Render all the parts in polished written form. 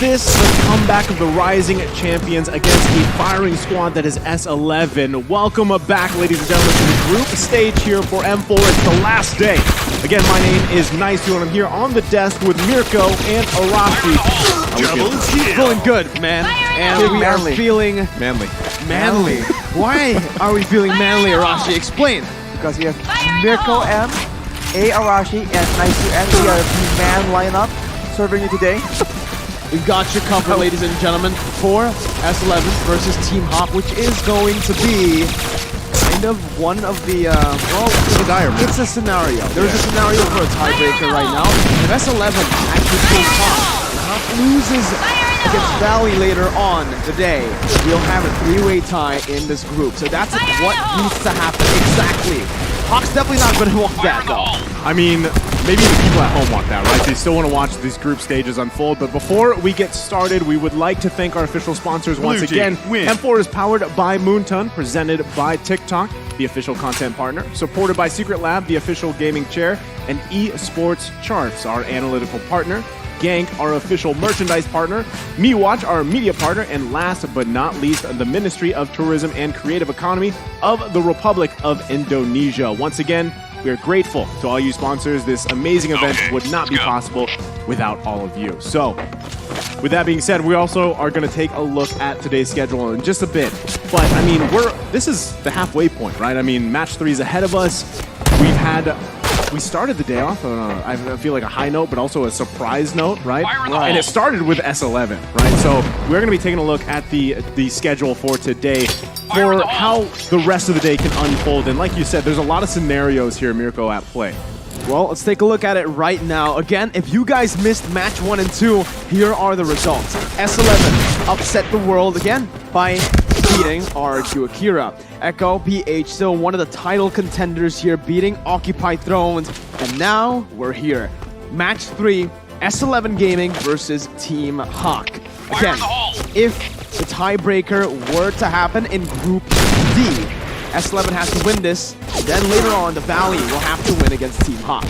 this the comeback of the Rising Champions against a firing squad that is S11? Welcome back, ladies and gentlemen, to the group stage here for M4. It's the last day. Again, my name is Nice2, and I'm here on the desk with Mirko and Arashi. Feeling good, man. And we are feeling manly. Why are we feeling manly, Arashi? Explain. Because we have Mirko M, A Arashi, and Nice2 M. We are the man lineup serving you today. We've got your cover, ladies and gentlemen, for S11 versus Team Hawk, which is going to be kind of one of the, it's a scenario. There's a scenario for a tiebreaker right now. If S11 actually pulls Hawk, and Hawk loses against Valley later on the day, we'll have a three-way tie in this group. So that's what needs to happen exactly. Hawk's definitely not going to want that, though. I mean, maybe the people at home want that, right? They still want to watch these group stages unfold. But before we get started, we would like to thank our official sponsors once again. M4 is powered by Moonton, presented by TikTok, the official content partner, supported by Secret Lab, the official gaming chair, and eSports Charts, our analytical partner. Gank, our official merchandise partner, MeWatch, our media partner, and last but not least, the Ministry of Tourism and Creative Economy of the Republic of Indonesia. Once again, we are grateful to all you sponsors. This amazing event would not be possible without all of you. So, with that being said, we also are going to take a look at today's schedule in just a bit. But, I mean, this is the halfway point, right? I mean, match 3 is ahead of us. We started the day off on I feel like a high note, but also a surprise note, right? And it started with S11, right? So we're going to be taking a look at the schedule for today for how the rest of the day can unfold. And like you said, there's a lot of scenarios here, Mirko, at play. Well, let's take a look at it right now. Again, if you guys missed match 1 and 2, here are the results. S11 upset the world again by beating RRQ Akira. Echo, PH, still one of the title contenders here, beating Occupy Thrones. And now we're here. Match 3, S11 Gaming versus Team Hawk. Again, if the tiebreaker were to happen in Group D, S11 has to win this, then later on, the Valley will have to win against Team Hawk.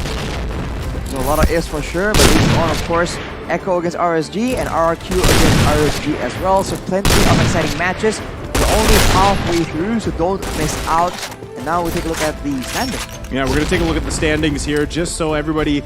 So a lot of ifs for sure, but later on, of course, Echo against RSG and RRQ against RSG as well. So plenty of exciting matches. We're only halfway through, so don't miss out. And now we take a look at the standings. Yeah, we're going to take a look at the standings here just so everybody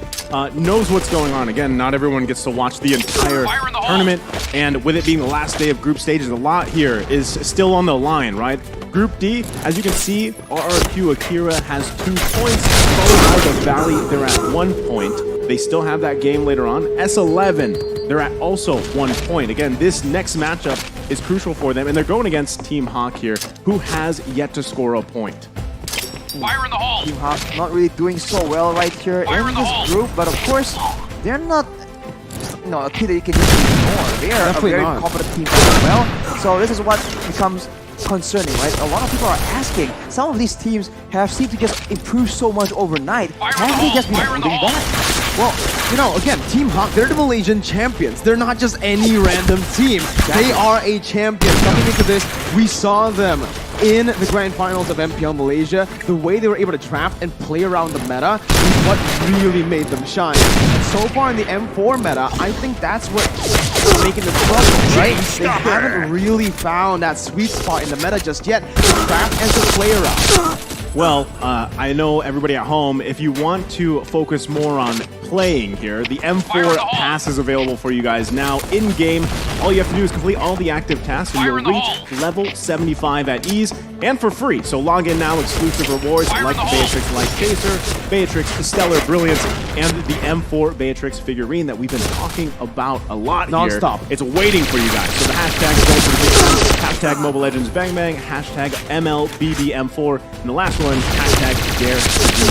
knows what's going on. Again, not everyone gets to watch the entire tournament. And with it being the last day of group stages, a lot here is still on the line, right? Group D, as you can see, RRQ Akira has 2 points. Followed by the Valley, they're at 1 point. They still have that game later on. S11, they're at also 1 point. Again, this next matchup is crucial for them, and they're going against Team Hawk here, who has yet to score a point. Fire in the hole! Team Hawk not really doing so well right here in this group, but of course, they're not a team that you can just ignore. They are Definitely a very not. competent team as well. So this is what becomes concerning, right? A lot of people are asking, some of these teams have seemed to just improve so much overnight. Have they just been holding back? Well, you know, again, Team Hawk, they're the Malaysian champions. They're not just any random team. They are a champion. Coming into this, we saw them in the grand finals of MPL Malaysia. The way they were able to draft and play around the meta is what really made them shine. And so far in the M4 meta, I think that's what's making them struggle, right? They haven't really found that sweet spot in the meta just yet. To draft and to play around. Well, I know everybody at home, if you want to focus more on playing here, the M4 Pass is available for you guys now in-game. All you have to do is complete all the active tasks and you'll reach level 75 at ease and for free. So log in now, exclusive rewards like the Beatrix Light Chaser, Beatrix Stellar Brilliance, and the M4 Beatrix figurine that we've been talking about a lot Non-stop. here. It's waiting for you guys. So the hashtag is going for the big hashtag Mobile Legends Bang Bang, hashtag MLBBM4, and the last one, hashtag Dare to Be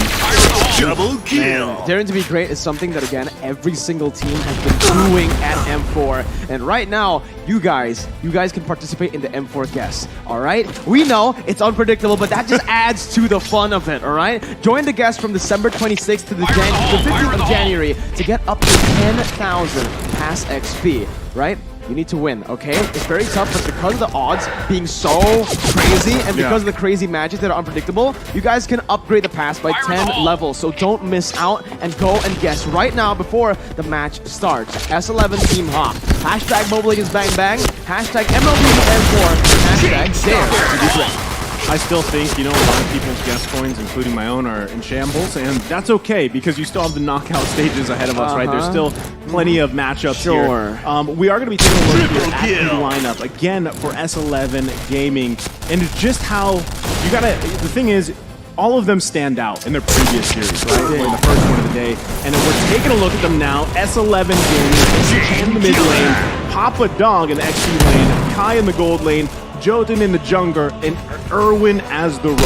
Double kill! Daring to be great is something that, again, every single team has been doing at M4. And right now, you guys can participate in the M4 guess, all right? We know it's unpredictable, but that just adds to the fun of it, all right? Join the guest from December 26th to the 15th of January to get up to 10,000 Pass XP, right? You need to win, okay? It's very tough, but because of the odds being so crazy and because of the crazy matches that are unpredictable, you guys can upgrade the pass by 10 levels. So don't miss out and go and guess right now before the match starts. S11 Team Hawk. Hashtag Mobile Legends Bang Bang. Hashtag MLB N4. Hashtag Dare to be great. I still think, a lot of people's guess coins, including my own, are in shambles, and that's okay because you still have the knockout stages ahead of us, right? There's still plenty of matchups here. We are going to be taking a look here at the lineup again for S11 Gaming, and just how you gotta. The thing is, all of them stand out in their previous series, right? Or the first one of the day, and we're taking a look at them now. S11 Gaming in the mid lane, Papa Dog in the XP lane, Kai in the gold lane, Jotun in the jungler, and Erwin as the roamer.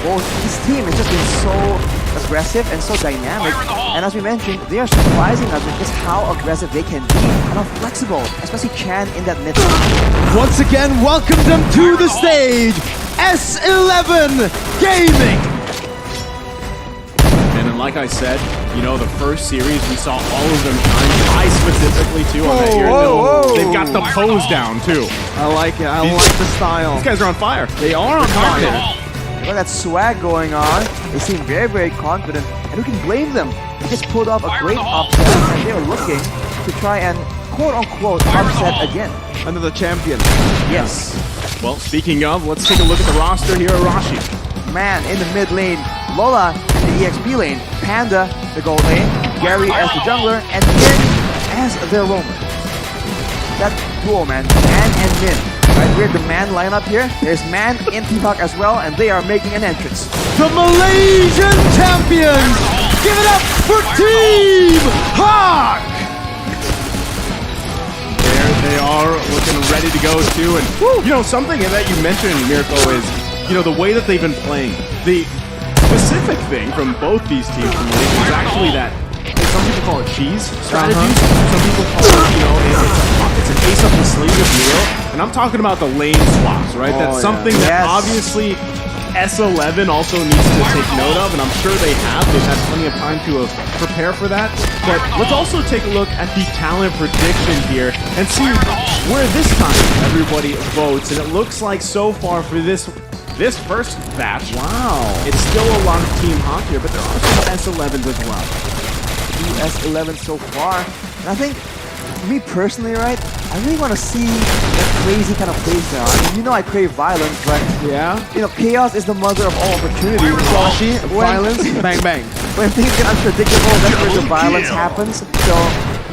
Well, this team has just been so aggressive and so dynamic. And as we mentioned, they are surprising us with just how aggressive they can be and how flexible, especially Chan in that mid lane. Once again, welcome them to the stage, S11 Gaming! And like I said, the first series, we saw all of them shine. I specifically, too, on that here. They've got the pose down, too. I like it. I like the style. These guys are on fire. They are on fire. They got that swag going on. They seem very, very confident. And who can blame them? They just pulled off a great upset, and they are looking to try and quote-unquote upset again. Another champion. Yes. Well, speaking of, let's take a look at the roster here. Arashi. Man in the mid lane, Lola in the EXP lane, Panda the gold lane, Gary as the jungler, and Min as their roamer. That duo, man and Min. Right, we're the man lineup here. There's man in Team Hawk as well, and they are making an entrance. The Malaysian champions! Give it up for Team Hawk! There they are, looking ready to go too. And something that you mentioned, Mirko, is the way that they've been playing. The specific thing from both these teams from Malaysia is actually that some people call it cheese strategies. Some people call it, it's an ace up the sleeve, if you will. And I'm talking about the lane swaps, right? That's something that obviously S11 also needs to take note of, and I'm sure they have. They've had plenty of time to prepare for that. But let's also take a look at the talent prediction here and see where this time everybody votes. And it looks like so far for this first batch, it's still a lot of Team Hawk here, but there are some S11s as well. S11 so far, and I think, for me personally, right, I really want to see that crazy kind of playstyle. I mean, I crave violence, but chaos is the mother of all opportunity. Flashy, violence, bang bang. When things get unpredictable, that's where the violence happens. So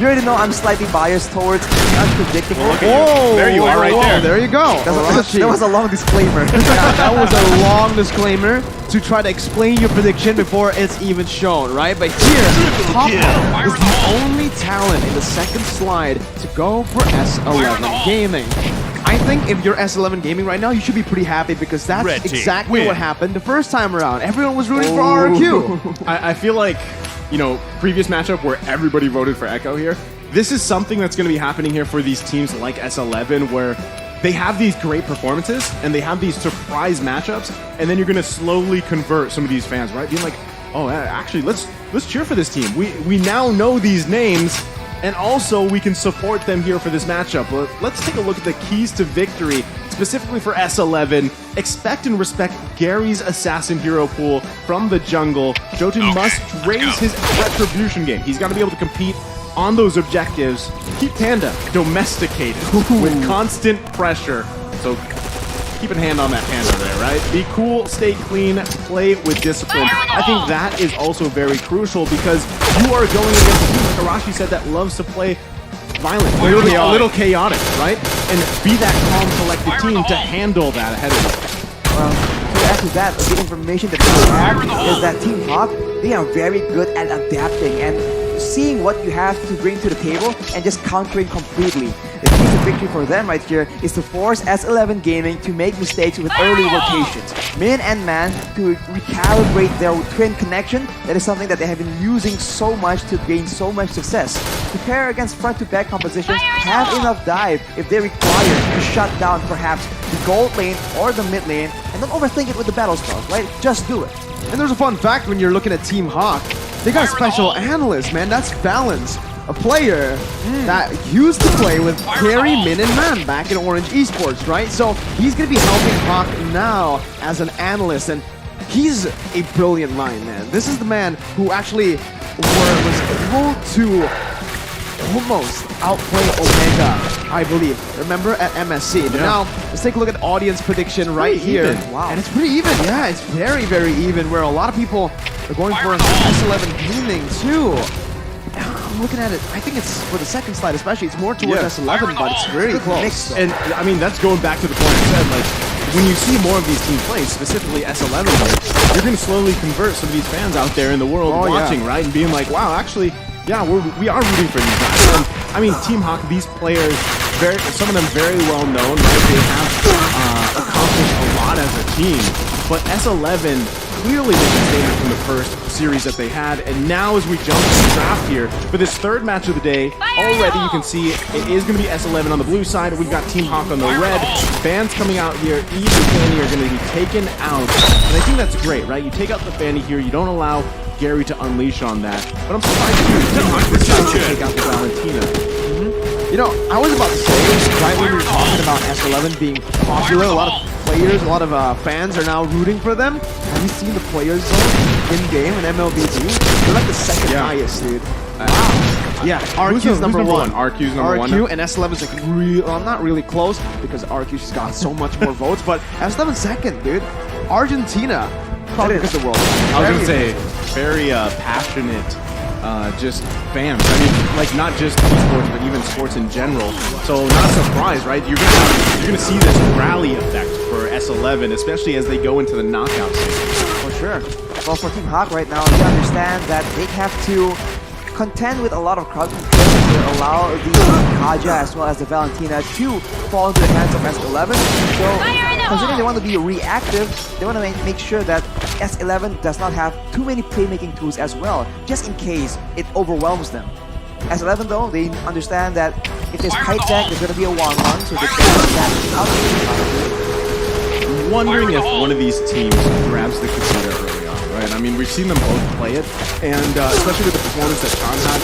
you already know I'm slightly biased towards unpredictable. There you are, right there. There you go. That was a long disclaimer. That was a long disclaimer to try to explain your prediction before it's even shown, right? But here, Papa is the only talent in the second slide to go for S11 Gaming. I think if you're S11 Gaming right now, you should be pretty happy because that's exactly what happened the first time around. Everyone was rooting for RRQ. I feel like, previous matchup where everybody voted for Echo here, this is something that's going to be happening here for these teams like S11 where they have these great performances and they have these surprise matchups, and then you're going to slowly convert some of these fans, right? Being like, oh, actually, let's cheer for this team. We now know these names, and also we can support them here for this matchup. Let's take a look at the keys to victory, specifically for S11. Expect and respect Gary's assassin hero pool from the jungle. Jotun must raise his retribution game. He's got to be able to compete on those objectives. Keep Panda domesticated with constant pressure. So keep a hand on that Panda there, right? Be cool, stay clean, play with discipline. I think that is also very crucial because you are going against a team, like Arashi said, that loves to play violent, a little chaotic, right? And be that calm, collected team to handle that ahead of you. Well, to add to that, the information that we have is that Team Hawk, they are very good at adapting and seeing what you have to bring to the table and just countering completely. The key to victory for them right here is to force S11 Gaming to make mistakes with early rotations. Min and Man to recalibrate their twin connection. That is something that they have been using so much to gain so much success. Prepare against front-to-back compositions. Have enough dive if they require to shut down perhaps the gold lane or the mid lane. And don't overthink it with the battle spells, right? Just do it. And there's a fun fact when you're looking at Team Hawk. They got a special analyst, man. That's Balance. a player that used to play with Gary, Min, and Man back in Orange Esports, right? So he's going to be helping Hawk now as an analyst, and he's a brilliant line, man. This is the man who actually was able to almost outplay Omega, I believe. Remember at MSC. But now, let's take a look at audience prediction right here. even. Wow. And it's pretty even. Yeah, it's very, very even, where a lot of people are going for an S11 gaming too. I'm looking at it, I think it's for the second slide especially, it's more towards S11, but it's very close. And I mean, that's going back to the point I said, like, when you see more of these team plays, specifically S11, you're going to slowly convert some of these fans out there in the world watching, right? And being like, wow, actually, yeah, we are rooting for these guys. And, I mean, Team Hawk, these players, some of them very well known, right? They have accomplished a lot as a team. But S11 clearly made a statement from the first series that they had. And now as we jump to the draft here, for this third match of the day, already you can see it is going to be S11 on the blue side. We've got Team Hawk on the red. Fans coming out here, Eve and Fanny are going to be taken out. And I think that's great, right? You take out the Fanny here, you don't allow Gary to unleash on that. But I'm surprised Team Hawk decided to take out the Valentina. You know, I was about to say, right when we were talking about S11 being popular, a lot of players, a lot of fans are now rooting for them. Have you seen the players zone in-game in MLBT? They're like the second highest, dude. Yeah, RQ's number one. RQ's number one. RQ and S11's like well, not really close because RQ's got so much more votes, but S11's second, dude. Argentina, probably because of the world. I was gonna say, very passionate, just fans. I mean, like not just esports, but even sports in general. So not surprised, right? You're gonna see this rally effect for S11, especially as they go into the knockout stage. For sure. Well, for Team Hawk right now, you understand that they have to contend with a lot of crowd control to allow the Kaja as well as the Valentina to fall into the hands of S11. So, considering they want to be reactive, they want to make sure that S11 does not have too many playmaking tools as well, just in case it overwhelms them. S11 though, they understand that if there's kite jack, there's going to be a 1-1, so they can that out. Wondering if one of these teams grabs the Casita early on, right? I mean, we've seen them both play it, and especially with the performance that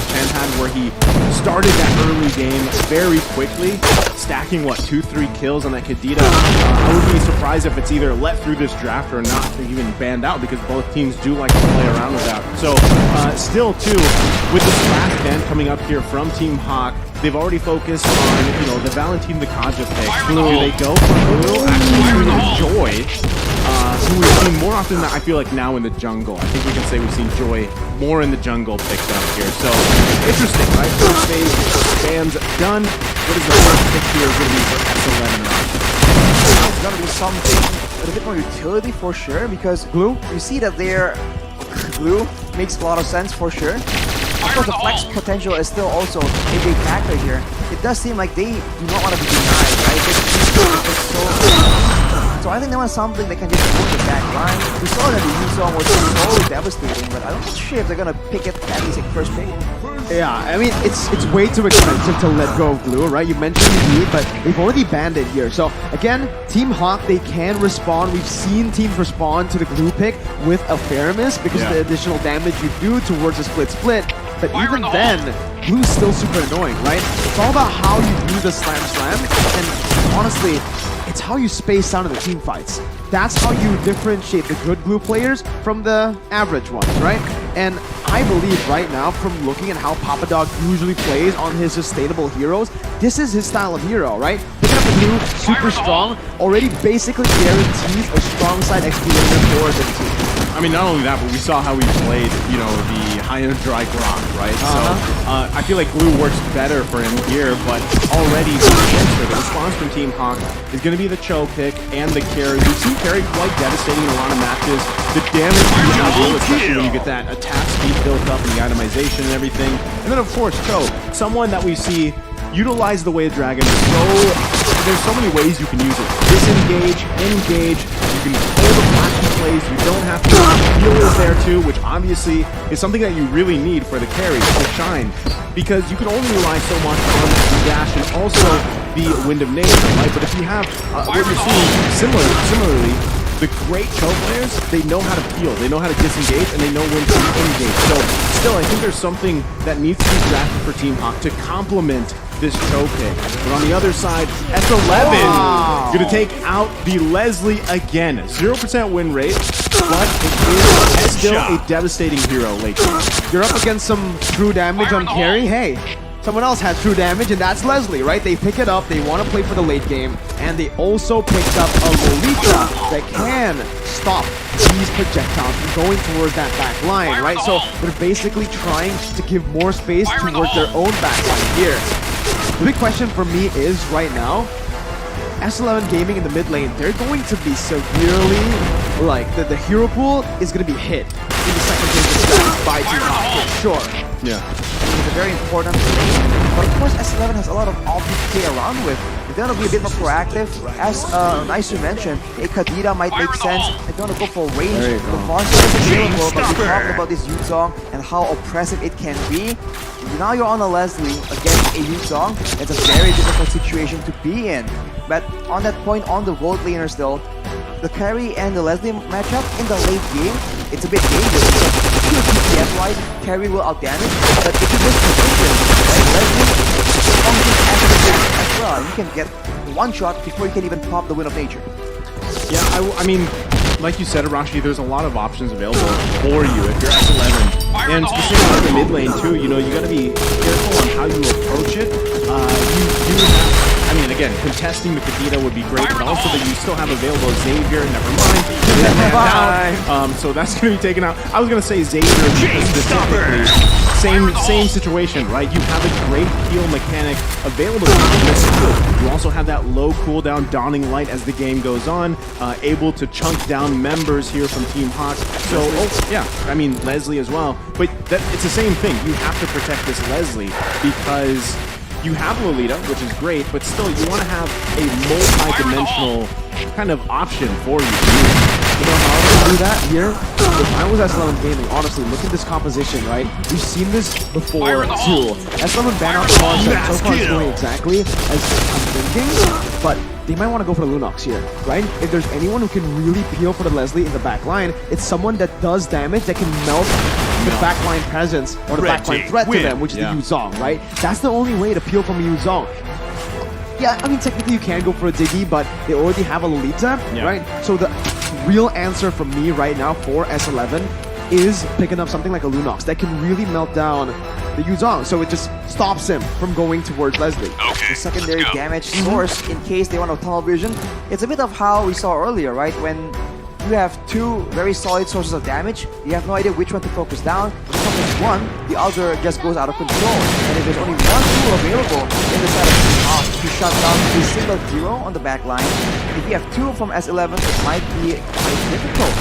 Chan had, where he started that early game very quickly, stacking, 2-3 kills on that Kadita. I would be surprised if it's either let through this draft or not even banned out, because both teams do like to play around with that. So, still, too, with this last ban coming up here from Team Hawk, they've already focused on, the Valentina, the Kaja pick. Do they go for Blue? Actually, Joy, who we've seen more often than I feel like now in the jungle. I think we can say we've seen Joy more in the jungle picked up here. So, interesting, right? First phase, fans done. What is the first pick here going to be for S11 Rock? It's going to be something with a bit more utility for sure, because Glue, you see that their Glue makes a lot of sense for sure. Of course, the flex potential is still also a big factor here. It does seem like they do not want to be denied, right? So I think they want something they can just put the back line. We saw that the Yuzong was so devastating, but I'm not sure if they're gonna pick it at least like first pick. Yeah, I mean, it's way too expensive to let go of Glue, right? You mentioned the need, but they've already banned it here. So again, Team Hawk, they can respond. We've seen teams respond to the Glue pick with a Faramis because of the additional damage you do towards a split. But even then, Glue's still super annoying, right? It's all about how you do the slam, and honestly, it's how you space out in the team fights. That's how you differentiate the good Glue players from the average ones, right? And I believe right now, from looking at how Papadog usually plays on his sustainable heroes, this is his style of hero, right? Picking up the Glue, super strong, already basically guarantees a strong side XP for the team. I mean, not only that, but we saw how he played, the high-end dry Grok, right? So I feel like Glue works better for him here, but already the answer, the response from Team Hawk is going to be the Cho pick and the carry. We've seen carry quite devastating in a lot of matches. The damage you can do, especially when you get that attack speed built up and the itemization and everything. And then, of course, Cho, someone that we see utilize the Way of Dragon there's so many ways you can use it. Disengage, engage, you can hold the flashy plays, you don't have to. Heal is there too, which obviously is something that you really need for the carries to shine, because you can only rely so much on the dash and also the Wind of Nature, right? But if you have what you're seeing similarly, the great Cho players, they know how to peel, they know how to disengage, and they know when to engage. So still, I think there's something that needs to be drafted for Team Hawk to complement this Cho pick. But on the other side, S11 going to take out the Leslie again. 0% win rate, but it is still a devastating hero late. You're up against some true damage on carry. Hey, someone else has true damage, and that's Leslie, right? They pick it up, they want to play for the late game, and they also picked up a Lolita that can stop these projectiles from going towards that back line, right? So they're basically trying to give more space towards their own back line here. The big question for me is right now, S11 Gaming in the mid lane, they're going to be severely, like, the hero pool is going to be hit in the second phase of strat by Team Hawk for sure. Yeah. It's a very important thing. But of course, S11 has a lot of options to play around with. If they want to be a bit more proactive, as Nice you mentioned, a Kadira might make sense. If they want to go for range, the far side is available, but we talked about this Yuzong and how oppressive it can be. Now you're on a Leslie against a Yuzong. It's a very difficult situation to be in. But on that point, on the gold laner still, the carry and the Leslie matchup in the late game, it's a bit dangerous because pure TPS-wise, carry will outdamage, but if you miss position, right, Leslie functions as a defense as well. You can get one shot before you can even pop the Wind of Nature. Yeah, I mean, like you said, Arashi, there's a lot of options available for you if you're S11. And specifically in the mid lane too, you know, you gotta be careful on how you approach it. You do have, I mean, again, contesting the Kadena would be great, but also that you still have available Xavier, never mind. So that's gonna be taken out. I was gonna say Xavier specifically. Same situation, right? You have a great heal mechanic available to you in this field. You also have that low cooldown Dawning Light as the game goes on, able to chunk down members here from Team Hawk. So, yeah, I mean, Leslie as well. But it's the same thing. You have to protect this Leslie because you have Lolita, which is great, but still you want to have a multi-dimensional kind of option for you to use. You know how I would do that here? If I was S11 Gaming, honestly, look at this composition, right? We've seen this before too. S11 ban out the concept, so far it's going exactly as I'm thinking, but they might want to go for the Lunox here, right? If there's anyone who can really peel for the Leslie in the back line, it's someone that does damage, that can melt the backline presence or the backline threat to them, which is the Yuzong, right? That's the only way to peel from a Yuzong. Yeah, I mean, technically you can go for a Diggy, but they already have a Lolita, right? So the real answer from me right now for S11 is picking up something like a Lunox that can really melt down the Yuzong, so it just stops him from going towards Leslie. The secondary damage source in case they want to tunnel vision. It's a bit of how we saw earlier, right? When you have two very solid sources of damage, you have no idea which one to focus down. If you focus one, the other just goes out of control. And if there's only one tool available in the side of Team Hawk to shut down a single hero on the back line, if you have two from S11, it might be quite difficult.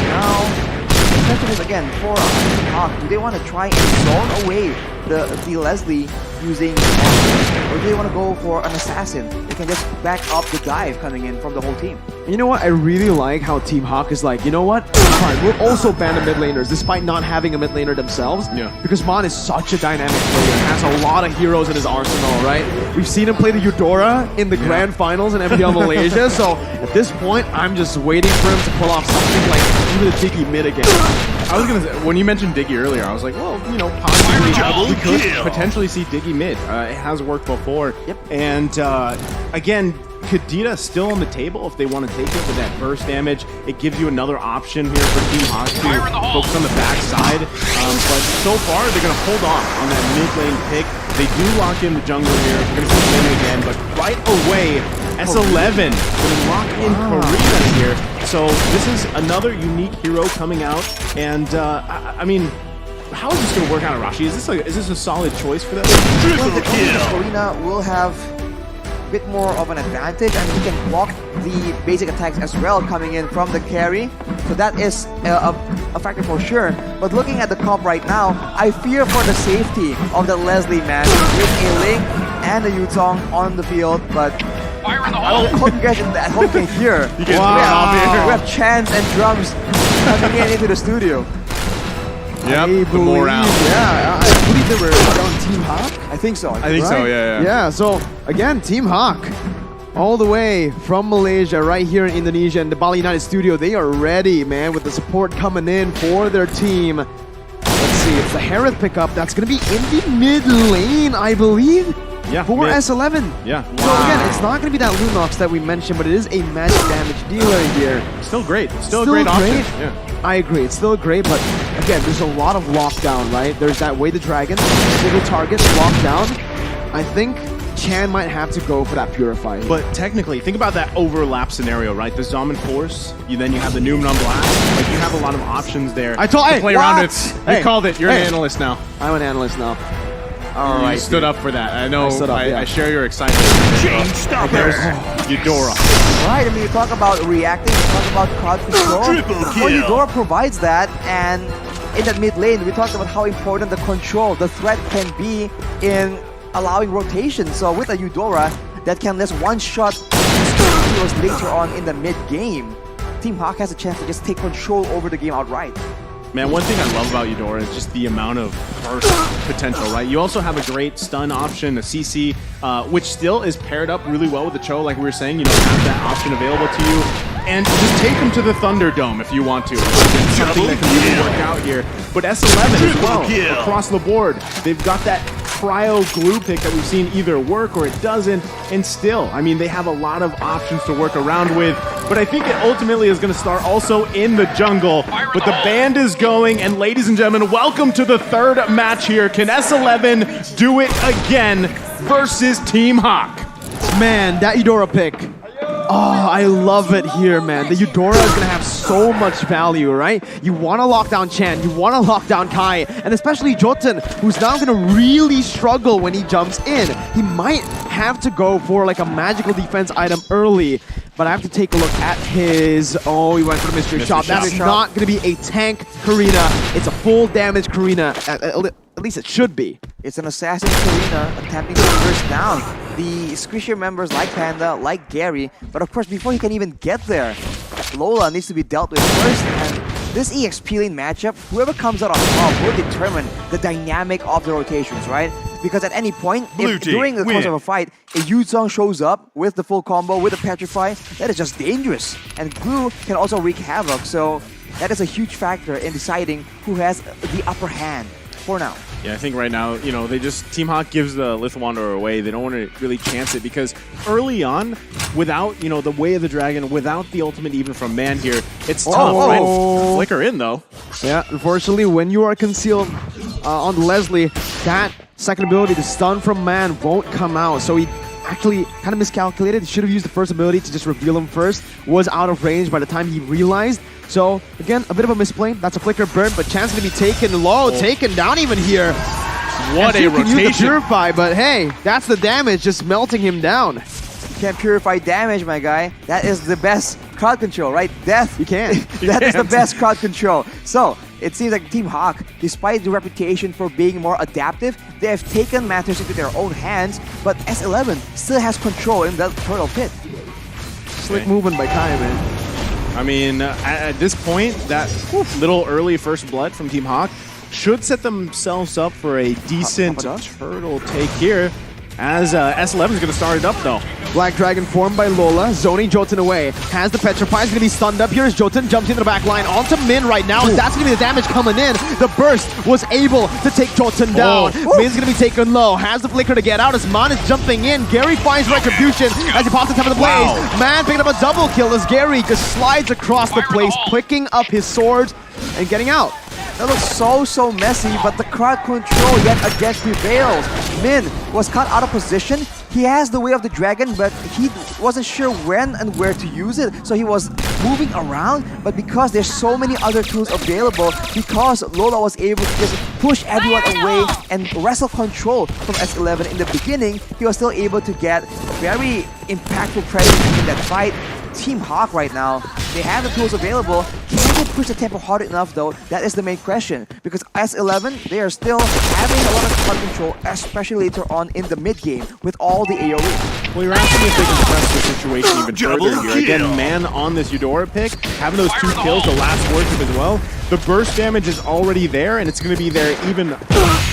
Now, the question is again, for Team Hawk, do they want to try and zone away the Leslie using or do they want to go for an assassin? They can just back up the dive coming in from the whole team. You know what? I really like how Team Hawk is like, you know what? Fine, we'll also ban the mid laners despite not having a mid laner themselves. Yeah. Because Mon is such a dynamic player, has a lot of heroes in his arsenal, right? We've seen him play the Eudora in the grand finals in MPL Malaysia, so at this point, I'm just waiting for him to pull off something like even a Diggy mid again. I was gonna say, when you mentioned Diggy earlier, I was like, well, you know, possibly we could potentially see Diggy mid. It has worked before. Yep. And again, Kadena still on the table if they want to take it with that burst damage. It gives you another option here for Team Hawk to focus on the backside. But so far, they're going to hold off on that mid lane pick. They do lock in the jungle here. We're going to see him again, but right away, S11 going to lock in Karina here. So this is another unique hero coming out, and I mean, how is this going to work out, Arashi? Is this a solid choice for them? Well, Karina will have a bit more of an advantage, and he can block the basic attacks as well coming in from the carry. So that is a factor for sure. But looking at the comp right now, I fear for the safety of the Leslie man with a Link and a Yuzong on the field, but I hope you guys at home can hear. You can wow. We have chants and drums coming into the studio. Yep, the morale. Yeah, I believe they were on Team Hawk. I think so. I think so, yeah. Yeah, so again, Team Hawk. all the way from Malaysia, right here in Indonesia, in the Bali United studio. They are ready, man, with the support coming in for their team. Let's see, it's the Harith pickup that's going to be in the mid lane, I believe. Yeah, For mid. S11. Yeah. So again, it's not going to be that Lunox that we mentioned, but it is a magic damage dealer here. Still great. Still a great option. Yeah. I agree, it's still great, but again, there's a lot of lockdown, right? There's that Way the Dragon, single target, lockdown. I think Chan might have to go for that Purify. But technically, think about that overlap scenario, right? The Zombie Force, then you have the Numenor Blast. Like, you have a lot of options there to play around it. Hey, You called it. You're hey. an analyst now. I'm an analyst now. All You right, stood up for that. I know. I stood up, yeah. I share your excitement. Chain stopper. There's Eudora. Right, I mean, you talk about reacting, you talk about crowd control. Triple Well, kill. Eudora provides that, and in that mid lane, we talked about how important the control, the threat can be in allowing rotation. So with a Eudora that can just one-shot heroes later on in the mid-game, Team Hawk has a chance to just take control over the game outright. Man, one thing I love about Eudora is just the amount of burst potential, right? You also have a great stun option, a CC, which still is paired up really well with the Cho, like we were saying. You don't have that option available to you. And just take them to the Thunderdome if you want to. It's something that can really work out here. But S11 as well, kill. across the board. They've got that cryo glue pick that we've seen either work or it doesn't. And still, I mean, they have a lot of options to work around with. But I think it ultimately is going to start also in the jungle. But the band is going, and ladies and gentlemen, welcome to the third match here. Can S11 do it again versus Team Hawk? Man, that Eudora pick. Oh, I love it here, man. The Eudora is going to have so much value, right? You want to lock down Chan, you want to lock down Kai, and especially Jotun, who's now going to really struggle when he jumps in. He might have to go for like a magical defense item early, but I have to take a look at his... Oh, he went for the Mystery Shot. Shot. That's not going to be a tank Karina. It's a full damage Karina. At least it should be. It's an assassin Karina attempting to reverse down the Squisher members like Panda, like Gary, but of course before he can even get there, Lola needs to be dealt with first, and this EXP lane matchup, whoever comes out on top will determine the dynamic of the rotations, right? Because at any point, Blue if team during the course win. of a fight, a Yuzong shows up with the full combo, with a Petrify, that is just dangerous. And Glue can also wreak havoc, so that is a huge factor in deciding who has the upper hand for now. Yeah, I think right now, you know, Team Hawk gives the Lith Wanderer away. They don't want to really chance it because early on, without, you know, the Way of the Dragon, without the ultimate even from Man here, it's tough, right? Flicker in, though. Yeah, unfortunately, when you are concealed on Leslie, that second ability, the stun from Man, won't come out. So he actually kind of miscalculated. He should have used the first ability to just reveal him first. Was out of range by the time he realized. So, again, a bit of a misplay. That's a flicker burn, but chance to be taken low, taken down even here. What a You can use the rotation. Purify, but hey, that's the damage, just melting him down. You can't purify damage, my guy. That is the best crowd control, right? Death. You can't. That is the best crowd control. So, it seems like Team Hawk, despite the reputation for being more adaptive, they have taken matters into their own hands, but S11 still has control in that turtle pit. Slick movement by Kai, man. I mean, at this point, that little early first blood from Team Hawk should set themselves up for a decent turtle take here. As S11 is going to start it up, though. Black Dragon formed by Lola, zoning Jotun away. Has the Petrify, is going to be stunned up. Here's Jotun, jumps into the back line onto Min right now, and that's going to be the damage coming in. The burst was able to take Jotun down. Min's going to be taken low, has the flicker to get out as Man is jumping in. Gary finds retribution as he pops on top of the blaze. Man picking up a double kill as Gary just slides across the place, picking up his sword and getting out. That looks so messy, but the crowd control yet again prevails. Min was caught out of position. He has the Way of the Dragon, but he wasn't sure when and where to use it, so he was moving around. But because there's so many other tools available, because Lola was able to just push everyone away and wrestle control from S11 in the beginning, he was still able to get very impactful presence in that fight. Team Hawk right now, they have the tools available. Can they push the tempo hard enough though? That is the main question. Because S11, they are still having a lot of crowd control, especially later on in the mid game with all the AoE. Well, you're asking if they can press the situation even Double further here. Again, kill. Man on this Eudora pick, having those 2 kills, the last worship as well. The burst damage is already there, and it's going to be there even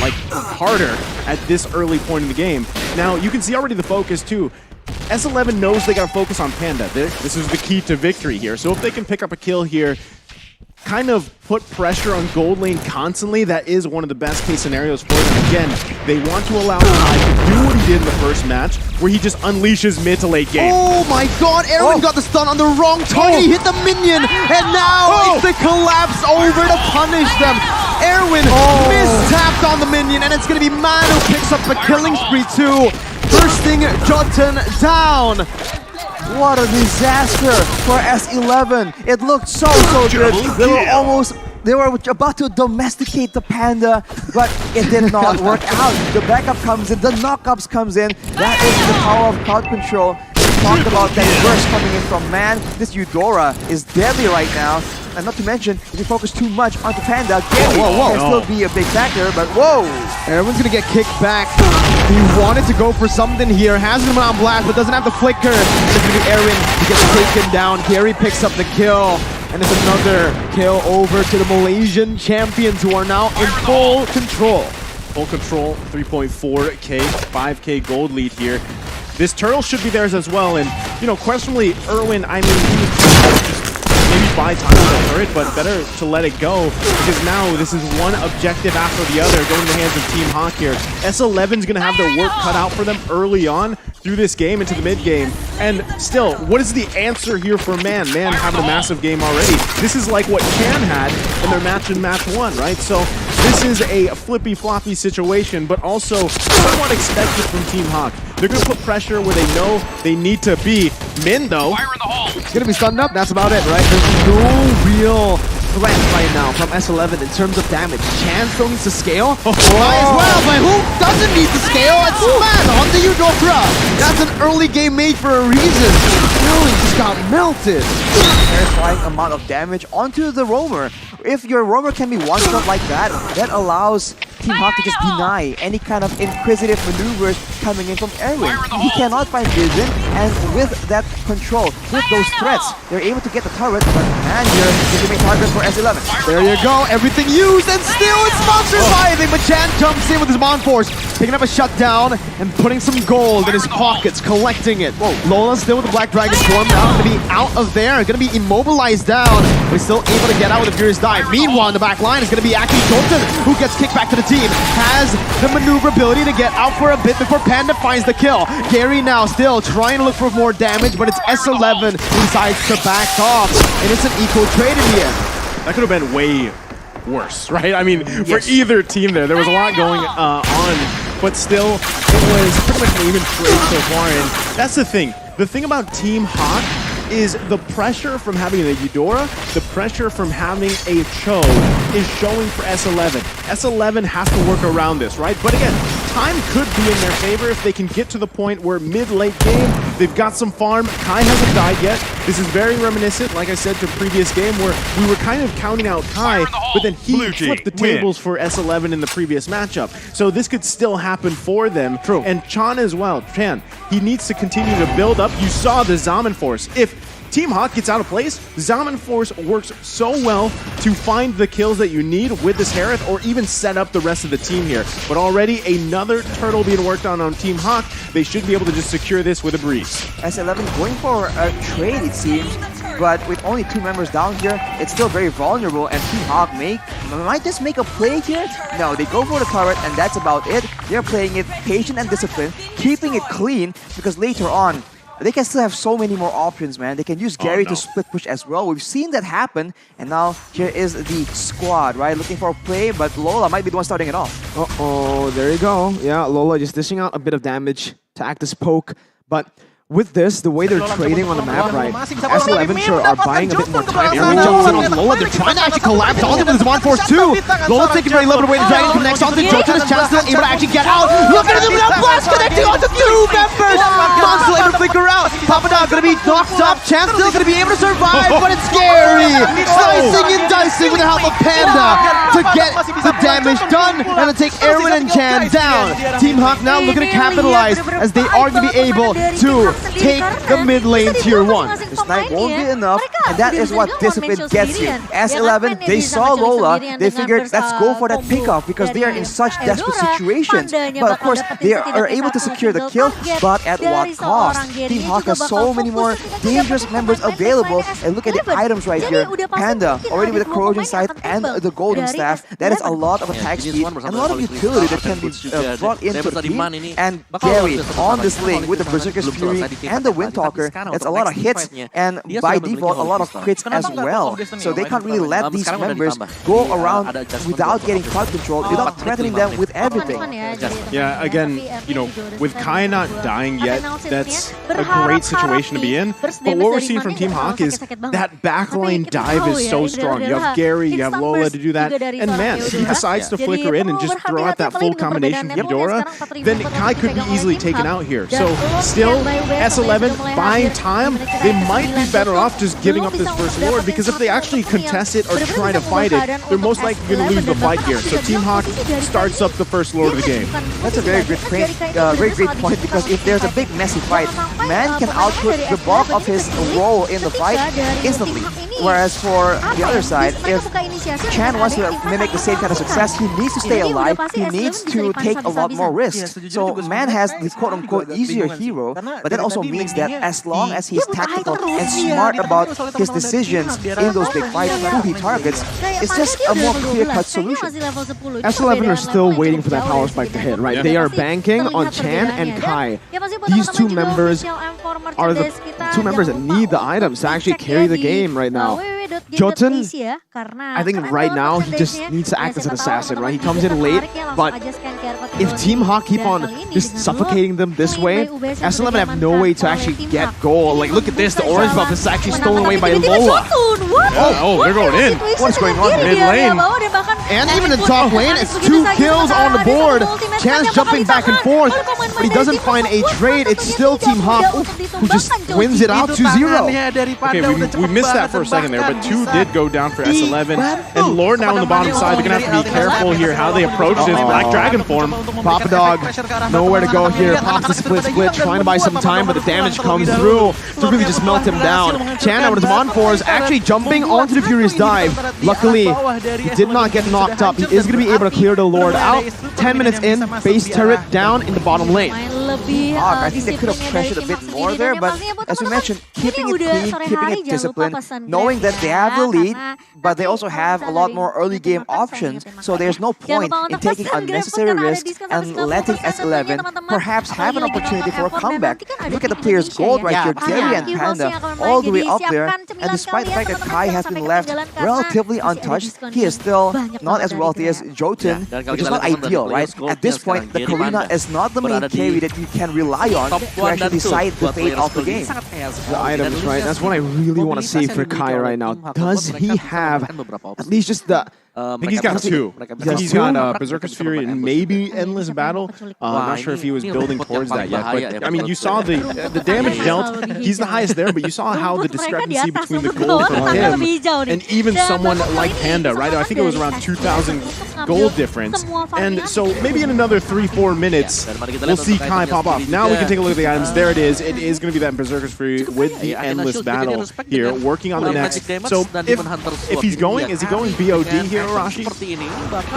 like harder at this early point in the game. Now, you can see already the focus too. S11 knows they gotta focus on Panda. This is the key to victory here. So if they can pick up a kill here, kind of put pressure on Gold Lane constantly, that is one of the best case scenarios for them. Again, they want to allow Kai to do what he did in the first match, where he just unleashes mid to late game. Oh my god, Erwin got the stun on the wrong target, he hit the minion, and now it's the collapse over to punish them. Erwin mistapped on the minion, and it's gonna be Man who picks up the killing spree too, bursting Jotun down. What a disaster for S11. It looked so good. They were about to domesticate the Panda, but it did not work out. The backup comes in, the knockups comes in. That is the power of crowd control. We talked about that burst coming in from Man. This Eudora is deadly right now. And not to mention, if you focus too much onto Panda, Gary can still be a big factor, but whoa! Everyone's gonna get kicked back. He wanted to go for something here, has him on blast, but doesn't have the flicker. It's gonna be Erwin, he gets taken down. Gary picks up the kill, and it's another kill over to the Malaysian champions who are now in full control. Full control, 3.4k, 5k gold lead here. This turtle should be theirs as well, and questionably, Erwin, I mean, he was just maybe buy time on the turret, but better to let it go, because now this is one objective after the other going in the hands of Team Hawk here. S11's going to have their work cut out for them early on through this game into the mid game. And still, what is the answer here for Man? Man having a massive game already. This is like what Chan had in their match in match 1, right? So this is a flippy-floppy situation, but also somewhat expected from Team Hawk. They're going to put pressure where they know they need to be. Min, though, it's going to be stunned up. That's about it, right? There's no real threat right now from S11 in terms of damage. Chan still needs to scale. Might as well, but who doesn't need to scale? It's Man on the Eudora. That's an early game made for a reason. Really just got melted. Terrifying amount of damage onto the roamer. If your roamer can be one-shot like that, that allows Team Hawk to just deny any kind of inquisitive maneuvers coming in from Erwin. He cannot find vision, and with that control, with those threats, they're able to get the turret, but Man here is the main target for S11. There you go, everything used, and still it's not surviving, but Chan jumps in with his Mon Force, picking up a shutdown and putting some gold in his pockets, collecting it. Lola still with the Black Dragon form, now going to be out of there, going to be immobilized down, but still able to get out with a Furious Dive. Meanwhile, in the back line is going to be actually Jolton, who gets kicked back to the team, has the maneuverability to get out for a bit before Panda finds the kill. Gary now still trying to look for more damage, but it's S11 who decides to back off, and it's an equal trade in the end. that could have been way worse, right? I mean, for either team there was a lot going on, but still, it was pretty much an even trade so far, and that's the thing. The thing about Team Hawk is the pressure from having a Eudora, the pressure from having a Cho is showing for S11. S11 has to work around this, right? But again, time could be in their favor if they can get to the point where mid-late game, they've got some farm. Kai hasn't died yet. This is very reminiscent, like I said, to previous game where we were kind of counting out Kai, but then he flipped the tables for S11 in the previous matchup. So this could still happen for them. True. And Chan as well. Chan, he needs to continue to build up. You saw the Zaman Force. If Team Hawk gets out of place, Zaman Force works so well to find the kills that you need with this Harith, or even set up the rest of the team here. But already another turtle being worked on Team Hawk. They should be able to just secure this with a breeze. S11 going for a trade, it seems, but with only 2 members down here, it's still very vulnerable, and Team Hawk might just make a play here. No, they go for the turret, and that's about it. They're playing it patient and disciplined, keeping it clean, because later on, they can still have so many more options, man. They can use Gary to split push as well. We've seen that happen, and now here is the squad, right? Looking for a play, but Lola might be the one starting it off. Uh-oh, there you go. Yeah, Lola just dishing out a bit of damage to act as poke, but with this, the way they're trading on the map, right, S11 sure are buying a bit more time. Erwin jumps in on Lola. They're trying to actually collapse onto with his Mon Force too. Lola taking very little away. The Dragon connects onto Jotun. His chance still able to actually get out. Look at him now. Blast connecting onto 2 members. Mon's still able to flicker out. Papadon going to be knocked up. Chance still going to be able to survive, but it's scary. Slicing and dicing with the help of Panda to get the damage done and to take Erwin and Chan down. Team Hawk now looking to capitalize as they are going to be able to take the mid lane tier 1. The snipe won't be enough, and that is what discipline gets you. S11, they saw Lola, they figured, let's go for that pickoff because they are in such desperate situations. But of course, they are able to secure the kill, but at what cost? Team Hawk has so many more dangerous members available. And look at the items right here. Panda, already with the corrosion sight and the golden staff. That is a lot of attack speed and a lot of utility that can be brought into the team. And Gary on this lane with the Berserker's Fury and the Windtalker, that's a lot of hits and by default a lot of crits as well. So they can't really let these members go around without getting crowd control, without threatening them with everything. Yeah, again, you know, with Kai not dying yet, that's a great situation to be in. But what we're seeing from Team Hawk is that backline dive is so strong. You have Gary, you have Lola to do that, and man, if he decides to flicker in and just throw out that full combination from Eudora, then Kai could be easily taken out here. So still, S11 buying time, they might be better off just giving up this first Lord, because if they actually contest it or try to fight it, they're most likely going to lose the fight here. So Team Hawk starts up the first Lord of the game. That's a very great point, because if there's a big messy fight, Man can output the bulk of his role in the fight instantly. Whereas for the other side, if Chan wants to mimic the same kind of success, he needs to stay alive, he needs to take a lot more risks. So Man has this quote-unquote easier hero, but that also means that as long as he's tactical and smart about his decisions in those big fights, who he targets, it's just a more clear-cut solution. S11 are still waiting for that power spike to hit, right? Yeah. They are banking on Chan and Kai. These two members are the two members that need the items to actually carry the game right now. Jotun, I think right now he just needs to act as an assassin, right? He comes in late, but if Team Hawk keep on just suffocating them this way, S11 have no way to actually get goal. Like, look at this, the orange buff is actually stolen away by Lola. Oh, they're going in. What's going on mid lane? And even in top lane, it's 2 kills on the board. Chan's jumping back and forth, but he doesn't find a trade. It's still Team Hawk who just wins it out 2-0. Okay, we missed that for a second there, but 2 did go down for S11. And Lord now on the bottom side, they're going to have to be careful here how they approach this Black Dragon form. Papa Dog, nowhere to go here. Pops the split, trying to buy some time, but the damage comes through to really just melt him down. Chan out with his Mon4 is actually jumping onto the Furious Dive. Luckily, he did not get knocked up. He is going to be able to clear the Lord out. 10 minutes in, base turret down in the bottom lane. I think they could have pressured a bit more there, but as we mentioned, keeping it clean, keeping it disciplined, knowing that they have the lead, but they also have a lot more early game options, so there's no point in taking unnecessary risks and letting S11 perhaps have an opportunity for a comeback. Look at the players' gold right here, Gary and Panda, all the way up there, and despite the fact that Kai has been left relatively untouched, he is still not as wealthy as Jotun, which is not ideal, right? At this point, the Karina is not the main carry that you can rely on to actually decide the fate of the game. The items, right? That's what I really want to see for Kai right now. Does he have at least just the... I think he's got 2. I think he's got Berserker's Fury and maybe Endless Battle. I'm not sure if he was building towards that yet. But I mean, you saw the damage dealt. He's the highest there, but you saw how the discrepancy between the gold from him and even someone like Panda, right? I think it was around 2,000 gold difference. And so maybe in another 3-4 minutes, we'll see Kai pop off. Now we can take a look at the items. There it is. It is going to be that Berserker's Fury with the Endless Battle here, working on the next. So if he's going, is he going BOD here? Arashi for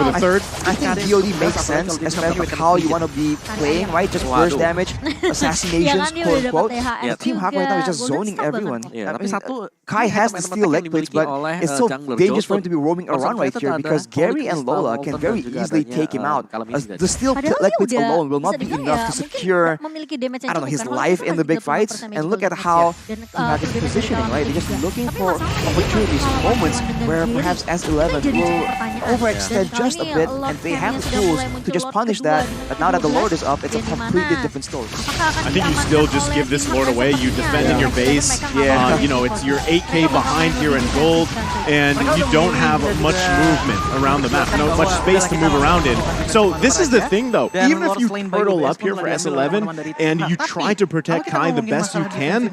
the third. I think BOD makes sense, especially with how you want to be playing, right? Just burst damage, assassinations, quote unquote. Team Hawk right now is just zoning everyone. I mean, Kai has the steel leg plates, but it's so dangerous for him to be roaming around right here because Gary and Lola can very easily take him out. The steel leg plates alone will not be enough to secure, I don't know, his life in the big fights. And look at how Team Hawk is positioning, right? They're just looking for opportunities, moments where perhaps S11 will overextend just a bit, and they have the tools to just punish that. But now that the Lord is up, it's a completely different story. I think you still just give this Lord away. You defend in your base. You know, it's your 8K behind here in gold, and you don't have much movement around the map. No much space to move around in. So this is the thing, though. Even if you hurdle up here for S11 and you try to protect Kai the best you can,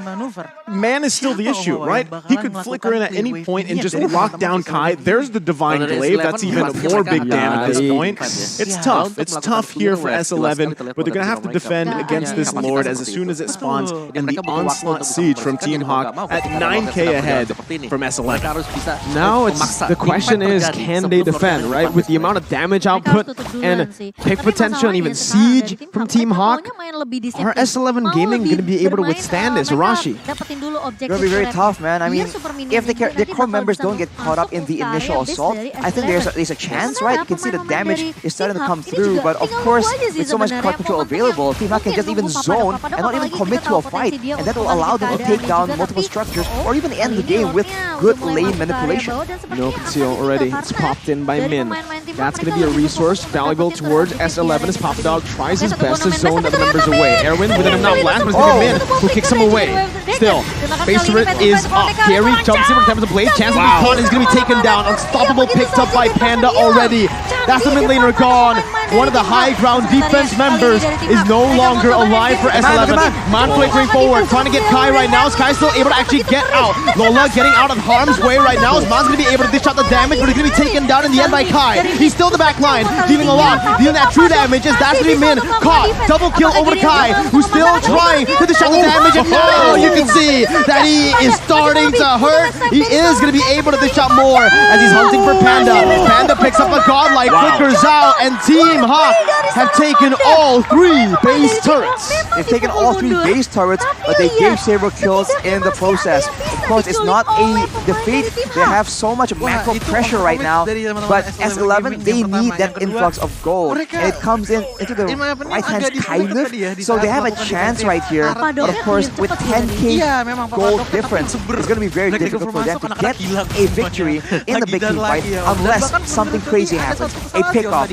man is still the issue, right? He could flicker in at any point and just lock down Kai. There's the Divine Glaive. That's even more big damn at this point. It's tough. It's tough here for S11, but they're going to have to defend against this Lord as soon as it spawns, and the Onslaught Siege from Team Hawk at 9K ahead from S11. Now it's the question is, can they defend, right? With the amount of damage output and pick potential and even siege from Team Hawk, are S11 Gaming going to be able to withstand this? Arashi? It's going to be very tough, man. I mean, if their core members don't get caught up in the initial assault, I think there's a chance, right? You can see the damage is starting to come through, but of course, with so much card control available, Team Hawk can just even zone and not even commit to a fight, and that will allow them to take down multiple structures or even end the game with good lane manipulation. No conceal already. It's popped in by Min. That's going to be a resource valuable towards S11 as Papa Dog tries his best to zone the members away. Erwin with an not blast, but it's going to be Min who kicks him away. Still, base turret is up. Gary jumps in with the blade. Chance to be caught. He's going to be taken down. Unstoppable picked up by Panda already. That's the mid laner gone. One of the high ground defense members is no longer alive for S11. Man flickering forward, trying to get Kai right now. Sky's still able to actually get out. Lola getting out of harm's way right now. Man's going to be able to dish out the damage, but he's going to be taken down in the end by Kai. He's still in the back line, dealing a lot. Dealing that true damage is that's going to be Min. Caught. Double kill over to Kai, who's still trying to dish out the damage. And now you can see that he is starting to hurt. He is going to be able to dish out more as he's hunting for Panda. Panda picks up a godlike, flickers out, and Team Hawk have taken all 3 base turrets. They've taken all 3 base turrets, but they gave several kills in the process. Of course, it's not a defeat. They have so much macro pressure right now, but S11, they need that influx of gold. And it comes in into the right hand kind of, so they have a chance right here. But of course, with 10k gold difference, it's going to be very difficult for them to get a victory in the big team fight unless something crazy happens. A pickoff.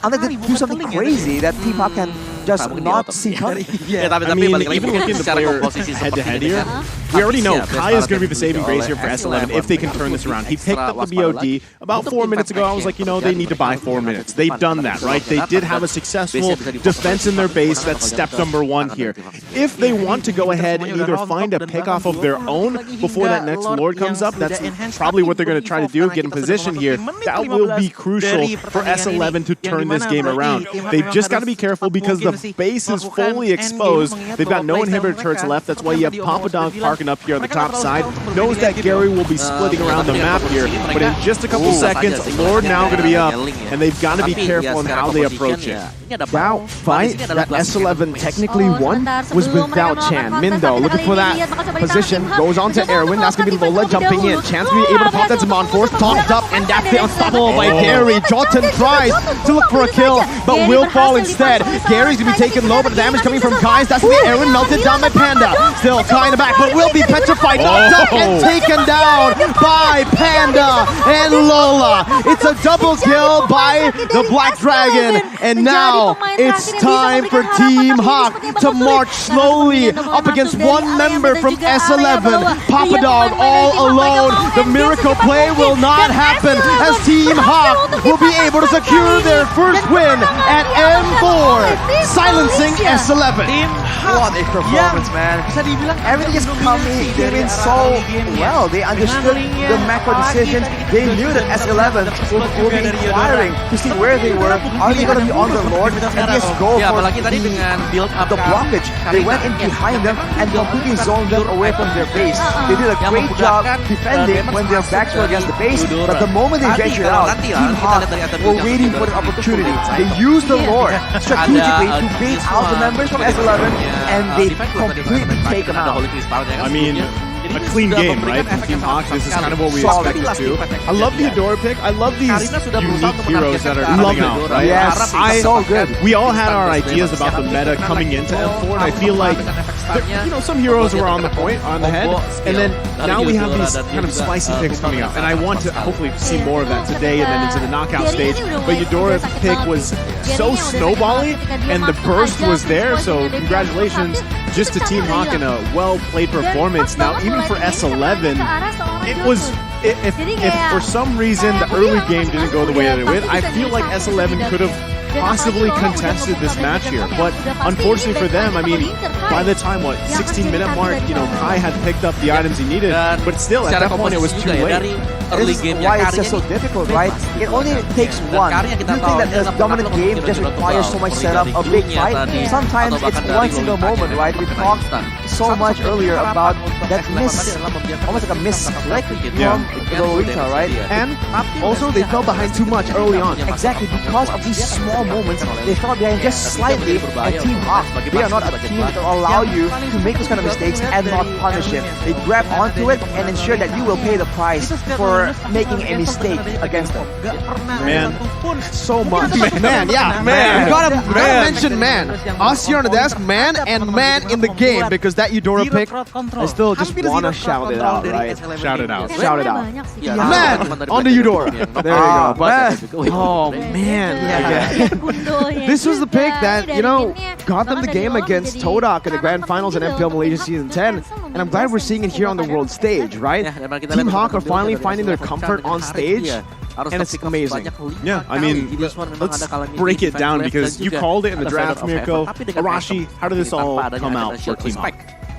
Unless they do something crazy that Team Hawk can just not see coming. I mean, even looking at the player head-to-head here, we already know Kai is going to be the saving grace here for S11 if they can turn this around. He picked up the BOD about 4 minutes ago. I was like, you know, they need to buy 4 minutes. They've done that, right? They did have a successful defense in their base. That's step number 1 here. If they want to go ahead and either find a pick off of their own before that next Lord comes up, that's probably what they're going to try to do, get in position here. That will be crucial for S11 to turn this game around. They've just got to be careful because the base is fully exposed. They've got no inhibitor turrets left. That's why you have Papa Dog parking up here on the top side. Knows that Gary will be splitting around the map here, but in just a couple seconds, Lord now going to be up, and they've got to be careful on how they approach it. That fight that S11 technically won was without Chan. Mindo looking for that position, goes on to Erwin. That's going to be Lola jumping in. Chan's going to be able to pop that Zaman Force, topped up, and that's the unstoppable by Gary. Jotun tries to look for a kill, but will fall instead. Gary's going to be taken low, but the damage coming from Kai's. That's going to be Erwin melted down by Panda. Still Kai in the back, but will be petrified, knocked up, and taken down by Panda and Lola. It's a double kill by the Black Dragon, and now it's time for Team Hawk to march slowly up against one member from S11. Papa Dog all alone. The miracle play will not happen as Team Hawk will be able to secure their first win at M4, silencing S11. What a performance, man. Everything is came in so well. They understood the macro decisions. They knew that S11 will be inquiring to see where they were. Are they going to be on the Lord? And just go for the blockage. They went in behind them and completely zoned them away from their base. They did a great job defending when their backs were against the base, but the moment they ventured out, Team Hawk were waiting for the opportunity. They used the Lord strategically to bait out the members from S11, and they completely take them out. I mean, a clean game, right? From Team Hawk, this is kind of what we expected too. I love the Adora pick. I love these unique heroes that are coming out, right? Yes, so good. We all had our ideas about the meta coming into M4, and I feel like, you know, some heroes were on the point, on the head, and then now we have these kind of spicy picks coming out, and I want to hopefully see more of that today and then into the knockout stage. But Eudora pick was so snowbally, and the burst was there, so congratulations just to Team Hawk and a well-played performance. Now, even for S11, it was, if for some reason the early game didn't go the way that it went, I feel like S11 could have possibly contested this match here. But unfortunately for them, I mean, by the time, 16-minute mark, Kai had picked up the items he needed, but still, at that point, it was too late. This is why it's just so difficult, right? It only takes one. You think that a dominant game just requires so much setup, a big fight? Sometimes it's one single moment, right? We talked so much earlier about that almost like a misclick from Lolita, right? And also, they fell behind too much early on. Exactly, because of these small moments, they fell behind just slightly. And Team Hawk, they are not a team that will allow you to make those kind of mistakes and not punish it. They grab onto it and ensure that you will pay the price for making a mistake against them. Man, So much. Man, yeah. Man. You gotta mention man. Us here on the desk, man, and man in the game, because that Eudora pick, I still just wanna shout it out, right? shout it out. Shout it out. Man on the Eudora. There you go. But, oh man. This was the pick that, got them the game against Todak in the Grand Finals in MPL Malaysia Season 10. And I'm glad we're seeing it here on the world stage, right? Team Hawk are finally finding their comfort on stage. And it's amazing. Yeah, I mean, let's break it down because you called it in the draft, Mirko. Arashi, how did this all come out for Team Hawk?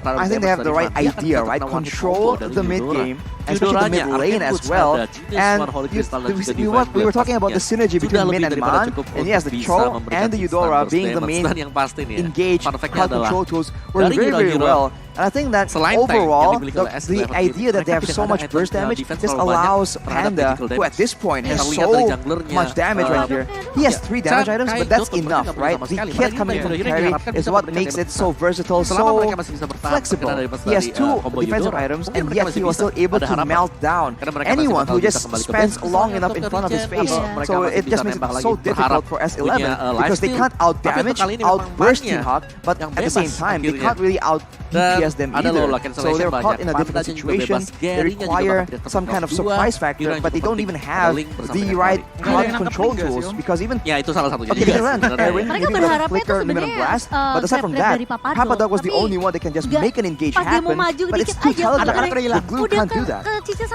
I think they have the right idea, right? Control the mid game, especially the mid lane as well. And we were talking about the synergy between Min and Man. And yes, the Cho and the Eudora being the main engaged crowd control tools work very, very well. And I think that overall, the idea that they have so much burst damage just allows Panda, who at this point has so much damage right here. He has 3 damage items, but that's enough, right? The kit coming from carry is what makes it so versatile, so flexible. He has 2 defensive items, and yet he was still able to melt down anyone who just spends long enough in front of his face. So it just makes it so difficult for S11 because they can't out-damage, out-burst Team Hawk, but at the same time, they can't really out-DPS them either. So they're caught in a difficult situation. They require some kind of surprise factor, but they don't even have the right crowd control tools because even okay, they can run Aaron, maybe with a flicker, Luminum Blast, but aside from that, Papadog was the only one that can just make an engage happen, but it's too telegraphed. The glue can't do that.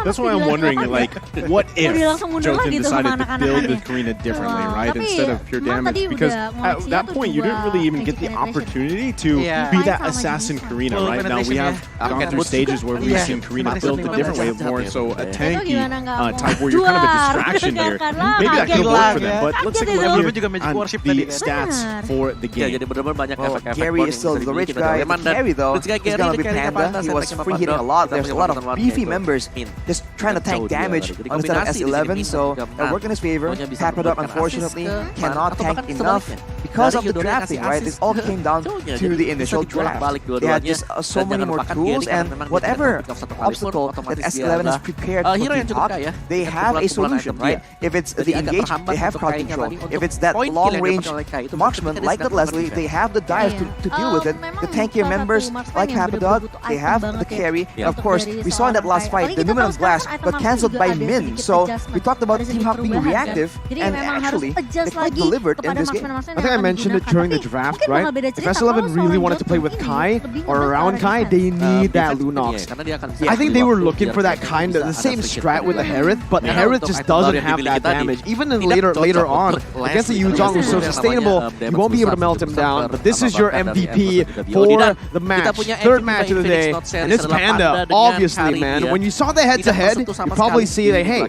That's why I'm wondering, like, what if Jotun decided to build the Karina differently, right, instead of pure damage? Because at that point, you didn't really even get the opportunity to be that assassin Karina, right? Now we have gone through stages where we've seen Karina built a different way, more so a tanky type where you're kind of a distraction here. Maybe that could have worked for them, but let's take a look here on the stats for the game. Well, Gary is still the rich guy. Gary though, he's gonna be Panda. He was free hitting a lot. There's a lot of beefy members just trying to tank damage on instead of S11, so that worked in his favor. Papadog unfortunately cannot tank enough because of the drafting, right? This all came down to the initial draft. They had just so many more tools, and whatever obstacle that S11 is prepared for Team Hawk, they have a solution, right? If it's the engage, they have crowd control. If it's that long-range marksman like that Leslie, they have the dive to deal with it. The tankier members like Papadog, they have the carry. Of course, we saw in that last fight, the Numinum Blast got cancelled by Min. So we talked about Team Hawk being reactive, and actually, they quite delivered in this game. I think I mentioned it during the draft, right? If S11 really wanted to play with Kai or around Kai, they need that Lunox. I think they were looking for that kind of the same strat with the Harith, but Harith just doesn't have that damage. Even in later on, against the Yuzhong who's so sustainable, you won't be able to melt him down. But this is your MVP for the match, third match of the day, and it's Panda, obviously, man. When you saw the head-to-head, you probably see that, hey,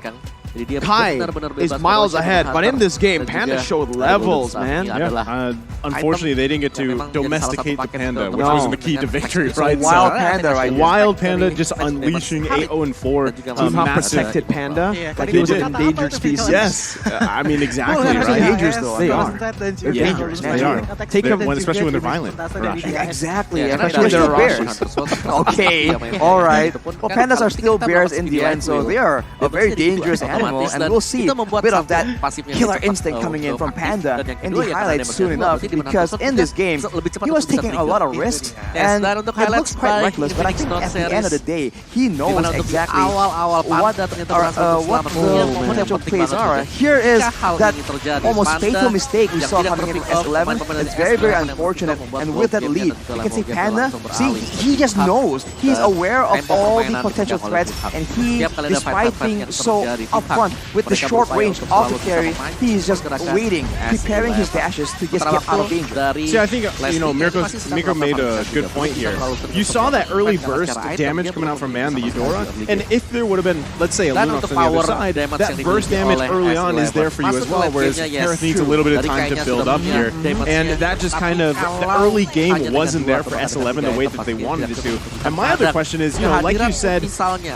Kai is miles ahead, but in this game, Panda showed levels, man. Yeah. Unfortunately, they didn't get to domesticate the Panda, which was the key to victory, right? Wild Panda, right? Wild Panda just unleashing 8-0-4. Team Hawk protected Panda like he was an endangered species. Yes, I mean exactly, right? Dangerous though. They are. They're dangerous. They are. Take them, especially when they're violent. Exactly, especially when they're bears. Okay, all right. Well, pandas are still bears in the end, so they are a very dangerous animal, and we'll see a bit of that killer instinct coming in from Panda in the highlights soon enough, because in this game, he was taking a lot of risks, and it looks quite reckless, but I think at the end of the day, he knows exactly what the potential plays are. Here is that almost fatal mistake we saw coming in from S11. It's very, very unfortunate, and with that lead, you can see Panda, see, he just knows. He's aware of all the potential threats, and he, despite being so up front with the short range of the carry. He is just waiting, preparing his dashes to just get out of danger. See, I think, Miko made a good point here. You saw that early burst damage coming out from Man, the Eudora, and if there would have been, let's say, a Lunox on the other side, that burst damage early on is there for you as well, whereas Kareth needs a little bit of time to build up here, and that just kind of, the early game wasn't there for S11 the way that they wanted it to. And my other question is, like you said,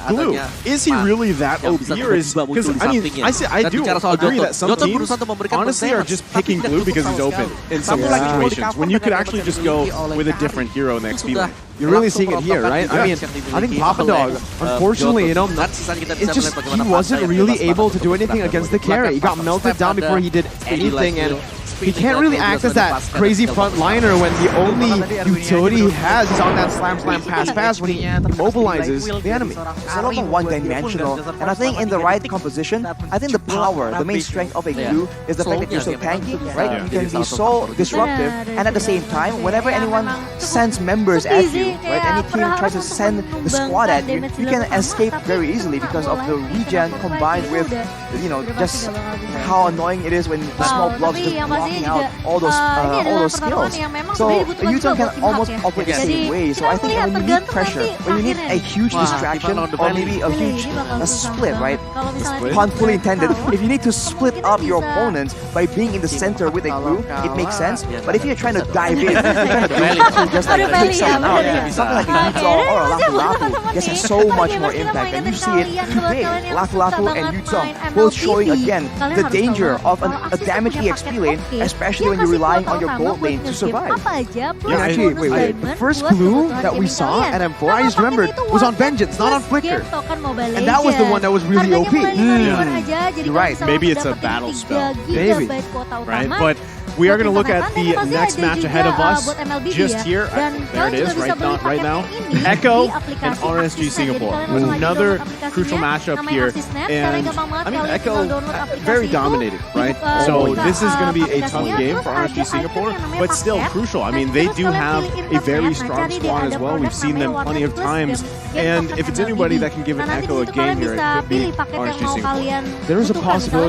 Glue, is he really that OP, or is, because I mean, I do agree that some teams honestly are just picking Glue because he's open in some situations, when you could actually just go with a different hero next B lane. You're really seeing it here, right? I mean, I think Papa Dog, unfortunately, it's just, he wasn't really able to do anything against the carry. He got melted down before he did anything, and he can't really act as that crazy frontliner when the only utility he has is on that slam pass when he mobilizes the enemy. It's a little one-dimensional, and I think in the right composition, I think the power, the main strength of a Glue is the fact that you're so tanky, right? You can be so disruptive, and at the same time, whenever anyone sends members at you, right? Any team tries to send the squad at you, you can escape very easily because of the regen combined with, just how annoying it is when the small blobs just blocking out all those skills. So the U-turn can almost operate the same way. So I think when you need pressure, when you need a huge distraction or maybe a huge split, right? Pun fully intended. If you need to split up your opponents by being in the center with a Glue, it makes sense. But if you're trying to dive in, you're trying to just like take someone out, something like a Yuzong or a Lapu Lapu just has so much more impact. And you see it today. Lapu Lapu and Yuzong both showing again the danger of a damaged EXP lane, especially when you're relying on your gold lane to survive. Yeah, actually, wait. The first Glue that we saw at M4, I just remembered, was on Vengeance, not on Flicker. And that was the one that was really OP. You're right. Maybe it's a battle spell. Maybe. Right? But we are going to look at the next match ahead of us just here. There it is, right now. Echo and RSG Singapore. Another crucial matchup here. And I mean, Echo very dominated, right? So this is going to be a tough game for RSG Singapore, but still crucial. I mean, they do have a very strong squad as well. We've seen them plenty of times. And if it's anybody that can give an Echo a game here, it could be RSG Singapore. There is a possibility